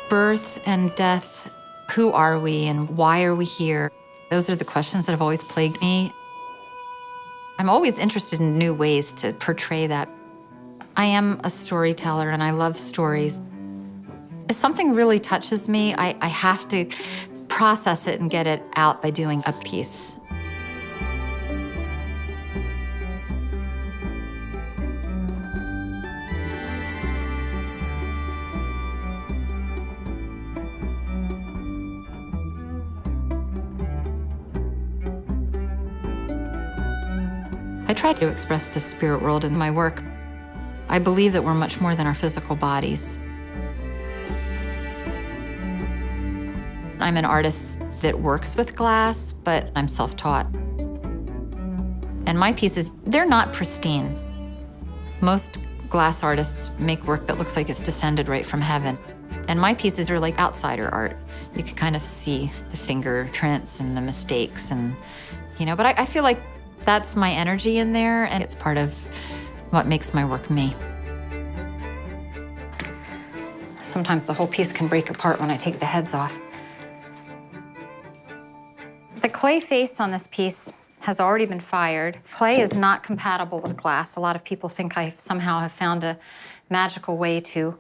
Birth and death, who are we and why are we here? Those are the questions that have always plagued me. I'm always interested in new ways to portray that. I am a storyteller and I love stories. If something really touches me, I have to process it and get it out by doing a piece. I try to express the spirit world in my work. I believe that we're much more than our physical bodies. I'm an artist that works with glass, but I'm self-taught. And my pieces, they're not pristine. Most glass artists make work that looks like it's descended right from heaven. And my pieces are like outsider art. You can kind of see the fingerprints and the mistakes and, but I feel like that's my energy in there, and it's part of what makes my work me. Sometimes the whole piece can break apart when I take the heads off. The clay face on this piece has already been fired. Clay is not compatible with glass. A lot of people think I somehow have found a magical way to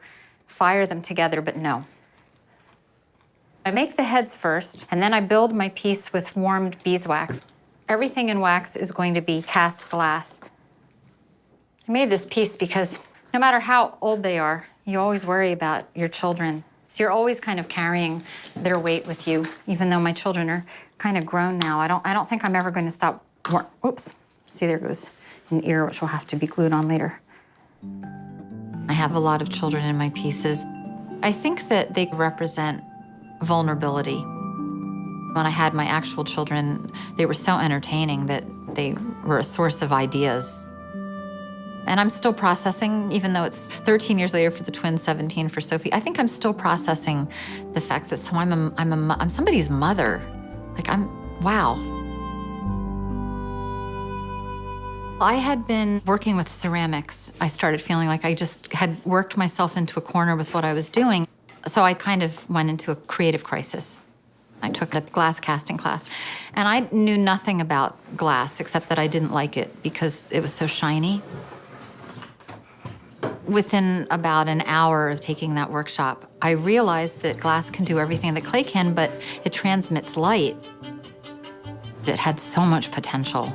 fire them together, but no. I make the heads first, and then I build my piece with warmed beeswax. Everything in wax is going to be cast glass. I made this piece because no matter how old they are, you always worry about your children. So you're always kind of carrying their weight with you, even though my children are kind of grown now. I don't think I'm ever going to stop. Oops. See, there goes an ear, which will have to be glued on later. I have a lot of children in my pieces. I think that they represent vulnerability. When I had my actual children, they were so entertaining that they were a source of ideas. And I'm still processing, even though it's 13 years later for the twins, 17 for Sophie. I think I'm still processing the fact that I'm somebody's mother. Wow. I had been working with ceramics. I started feeling like I just had worked myself into a corner with what I was doing. So I kind of went into a creative crisis. I took a glass casting class, and I knew nothing about glass except that I didn't like it because it was so shiny. Within about an hour of taking that workshop, I realized that glass can do everything that clay can, but it transmits light. It had so much potential.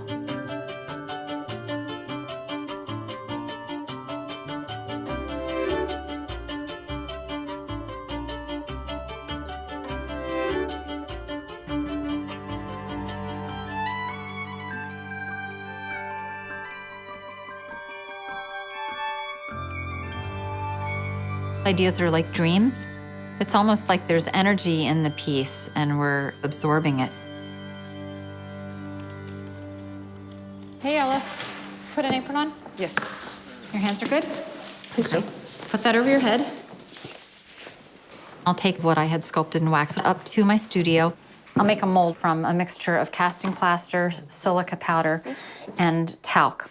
Ideas are like dreams. It's almost like there's energy in the piece and we're absorbing it. Hey, Ellis, put an apron on? Yes. Your hands are good? I think so. Put that over your head. I'll take what I had sculpted in wax up to my studio. I'll make a mold from a mixture of casting plaster, silica powder, and talc.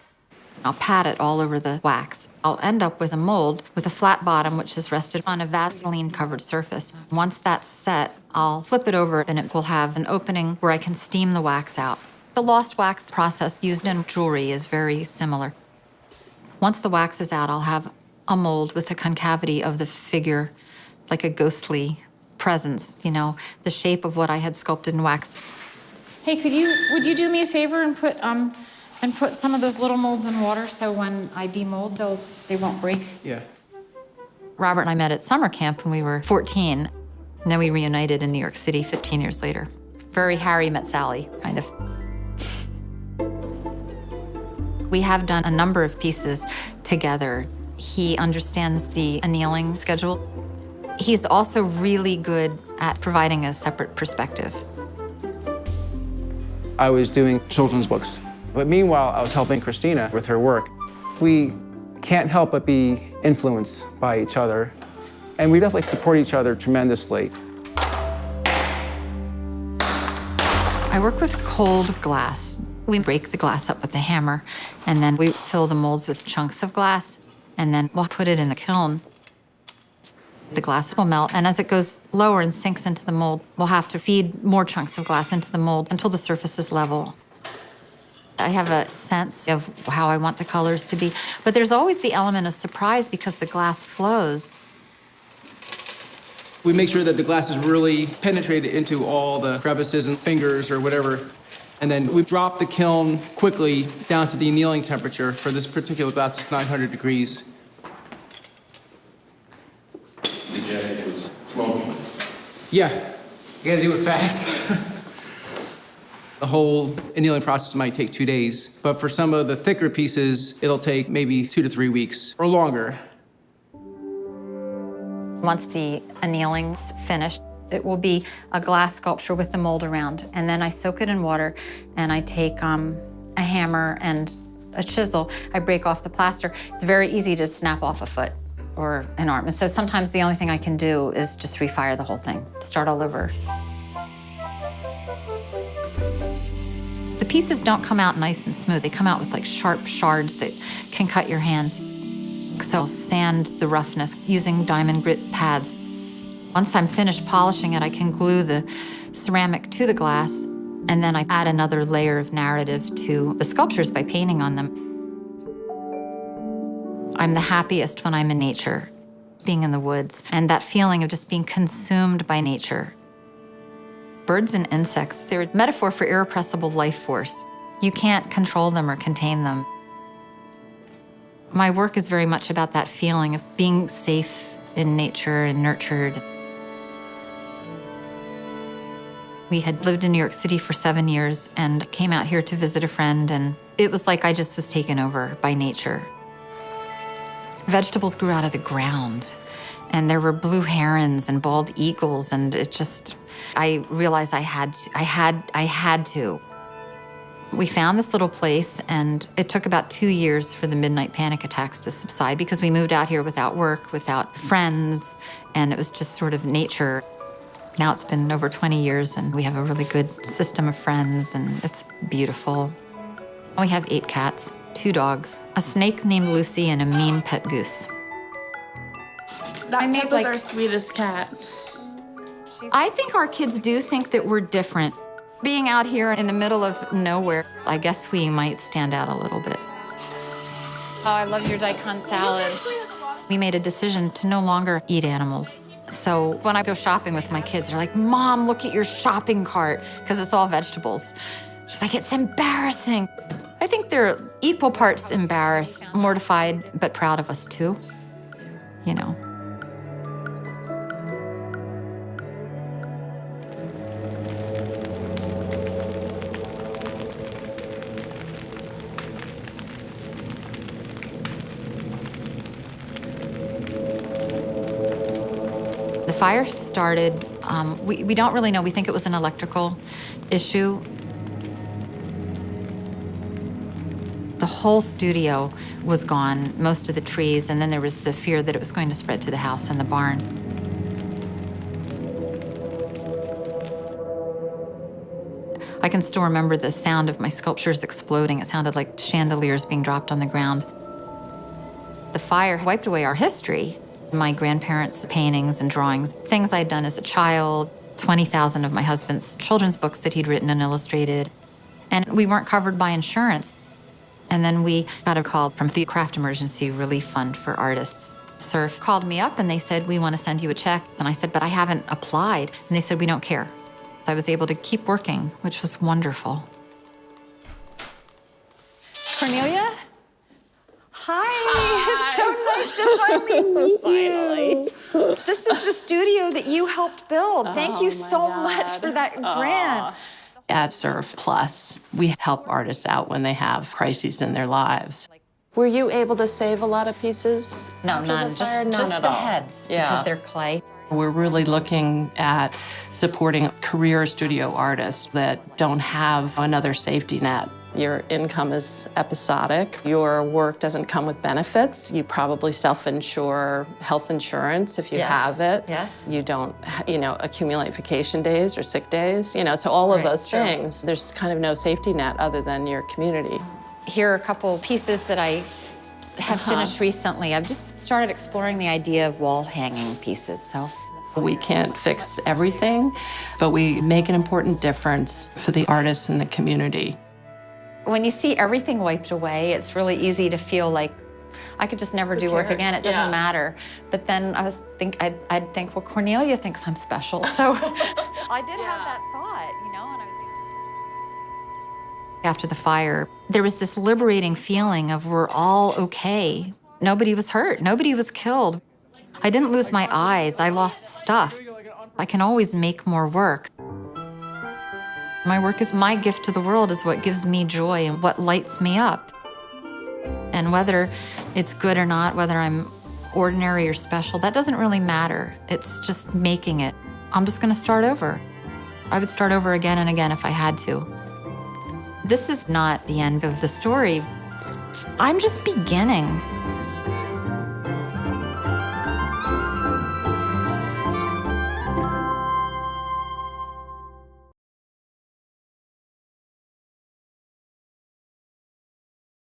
I'll pat it all over the wax. I'll end up with a mold with a flat bottom, which is rested on a Vaseline-covered surface. Once that's set, I'll flip it over, and it will have an opening where I can steam the wax out. The lost wax process used in jewelry is very similar. Once the wax is out, I'll have a mold with a concavity of the figure, like a ghostly presence, the shape of what I had sculpted in wax. Hey, would you do me a favor and put some of those little molds in water so when I demold, they won't break? Yeah. Robert and I met at summer camp when we were 14, and then we reunited in New York City 15 years later. Very Harry met Sally, kind of. We have done a number of pieces together. He understands the annealing schedule. He's also really good at providing a separate perspective. I was doing children's books, but meanwhile, I was helping Christina with her work. We can't help but be influenced by each other, and we definitely support each other tremendously. I work with cold glass. We break the glass up with a hammer, and then we fill the molds with chunks of glass, and then we'll put it in the kiln. The glass will melt, and as it goes lower and sinks into the mold, we'll have to feed more chunks of glass into the mold until the surface is level. I have a sense of how I want the colors to be, but there's always the element of surprise because the glass flows. We make sure that the glass is really penetrated into all the crevices and fingers or whatever. And then we drop the kiln quickly down to the annealing temperature. For this particular glass, it's 900 degrees. The jacket was smoking. Yeah, you gotta do it fast. The whole annealing process might take 2 days, but for some of the thicker pieces, it'll take maybe 2 to 3 weeks or longer. Once the annealing's finished, it will be a glass sculpture with the mold around. And then I soak it in water and I take a hammer and a chisel. I break off the plaster. It's very easy to snap off a foot or an arm. And so sometimes the only thing I can do is just refire the whole thing, start all over. The pieces don't come out nice and smooth. They come out with like sharp shards that can cut your hands. So I'll sand the roughness using diamond grit pads. Once I'm finished polishing it, I can glue the ceramic to the glass, and then I add another layer of narrative to the sculptures by painting on them. I'm the happiest when I'm in nature, being in the woods, and that feeling of just being consumed by nature. Birds and insects, they're a metaphor for irrepressible life force. You can't control them or contain them. My work is very much about that feeling of being safe in nature and nurtured. We had lived in New York City for 7 years and came out here to visit a friend, and it was like I just was taken over by nature. Vegetables grew out of the ground, and there were blue herons and bald eagles, and I realized I had to. We found this little place, and it took about 2 years for the midnight panic attacks to subside because we moved out here without work, without friends, and it was just sort of nature. Now it's been over 20 years, and we have a really good system of friends, and it's beautiful. We have 8 cats, 2 dogs, a snake named Lucy, and a mean pet goose. That was our sweetest cat. I think our kids do think that we're different. Being out here in the middle of nowhere, I guess we might stand out a little bit. Oh, I love your daikon salad. We made a decision to no longer eat animals. So when I go shopping with my kids, they're like, Mom, look at your shopping cart, because it's all vegetables. She's like, it's embarrassing. I think they're equal parts embarrassed, mortified, but proud of us too, you know. The fire started, we don't really know. We think it was an electrical issue. The whole studio was gone, most of the trees, and then there was the fear that it was going to spread to the house and the barn. I can still remember the sound of my sculptures exploding. It sounded like chandeliers being dropped on the ground. The fire wiped away our history. My grandparents' paintings and drawings, things I'd done as a child, 20,000 of my husband's children's books that he'd written and illustrated. And we weren't covered by insurance. And then we got a call from the Craft Emergency Relief Fund for Artists. SURF called me up and they said, we want to send you a check. And I said, but I haven't applied. And they said, we don't care. I was able to keep working, which was wonderful. Cornelia? Hi. It's so nice to finally meet you. This is the studio that you helped build. Thank you so much for that grant. At SURF Plus, we help artists out when they have crises in their lives. Were you able to save a lot of pieces? No, after none. the fire? Just None at the all. heads, Yeah. because they're clay. We're really looking at supporting career studio artists that don't have another safety net. Your income is episodic. Your work doesn't come with benefits. You probably self-insure health insurance if you Yes. have it. Yes. You don't, accumulate vacation days or sick days. So all of Right, those true. things. There's kind of no safety net other than your community. Here are a couple pieces that I have finished recently. I've just started exploring the idea of wall hanging pieces, so. We can't fix everything, but we make an important difference for the artists in the community. When you see everything wiped away, it's really easy to feel like I could just never do work again. It doesn't matter. But then I'd think, well, Cornelia thinks I'm special. So I did have that thought, you know, and after the fire, there was this liberating feeling of we're all okay. Nobody was hurt. Nobody was killed. I didn't lose my eyes. I lost stuff. I can always make more work. My work is my gift to the world, is what gives me joy and what lights me up. And whether it's good or not, whether I'm ordinary or special, that doesn't really matter. It's just making it. I'm just gonna start over. I would start over again and again if I had to. This is not the end of the story. I'm just beginning.